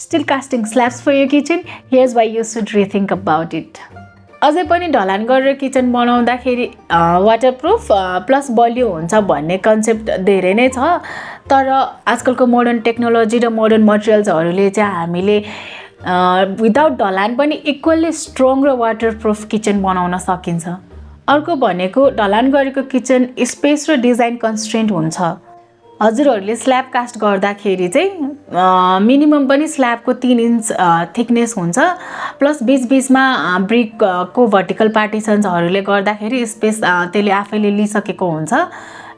Still casting slabs for your kitchen? Here's why you should rethink about it. अझै पनि ढलान गरेर kitchen बनाउँदाखेरि वाटरप्रुफ प्लस बलियो हुन्छ भन्ने कन्सेप्ट धेरै नै छ, तर आजकलको मोडर्न टेक्नोलोजी र मोडर्न मटेरियल्सहरूले चाहिँ हामीले विदाउट ढलान पनि इक्वल्ली स्ट्रङ र वाटरप्रुफ किचन बनाउन सकिन्छ। अर्को भनेको ढलान गरेको किचन स्पेस र डिजाइन कन्स्ट्रेन्ट हुन्छ। हजुरहरूले स्ल्याब कास्ट गर्दाखेरि चाहिँ मिनिमम पनि स्ल्याबको 3 इन्च थिकनेस हुन्छ, प्लस बीचबीचमा ब्रिकको भर्टिकल पार्टिसन्सहरूले गर्दाखेरि स्पेस त्यसले आफैले लिइसकेको हुन्छ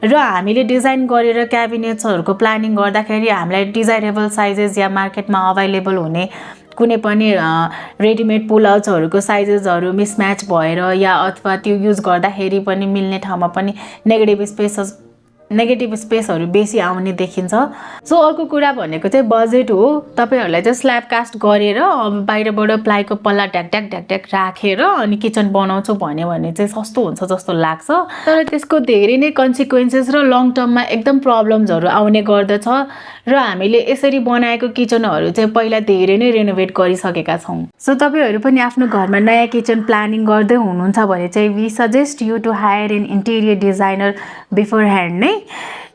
र हामीले डिजाइन गरेर क्याबिनेट्सहरूको प्लानिङ गर्दाखेरि हामीलाई डिजाइरेबल साइजेस या मार्केटमा अभाइलेबल हुने कुनै पनि रेडिमेड पुलआउट्सहरूको साइजेसहरू मिसम्याच भएर या अथवा त्यो युज गर्दाखेरि पनि मिल्ने ठाउँमा पनि नेगेटिभ स्पेसहरू बेसी आउने देखिन्छ। सो अर्को कुरा भनेको चाहिँ बजेट हो। तपाईहरुलाई चाहिँ स्ल्याब कास्ट गरेर अब बाहिरबाट प्लाईको पल्ला ढ्याक राखेर अनि किचन बनाउँछु भन्यो भने चाहिँ सस्तो हुन्छ जस्तो लाग्छ, तर त्यसको धेरै नै कन्सिक्वेन्सेस र लङ टर्ममा एकदम प्रब्लम्सहरू आउने गर्दछ र हामीले यसरी बनाएको किचनहरू चाहिँ पहिला धेरै नै रेनोभेट गरिसकेका छौं। सो तपाईहरु पनि आफ्नो घरमा नयाँ किचन प्लानिङ गर्दै हुनुहुन्छ भने चाहिँ we suggest you to hire an interior designer beforehand नै।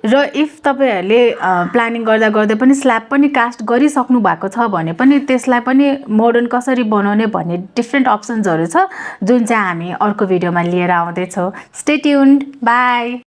र इफ तपाईहरुले प्लानिङ गर्दै पनि स्ल्याब पनि कास्ट गरिसक्नु भएको छ भने पनि त्यसलाई पनि मोडर्न कसरी बनाउने भन्ने डिफ्रेन्ट अप्सन्सहरू छ जुन चाहिँ हामी अर्को भिडियोमा लिएर आउँदै छौं। Stay tuned, by.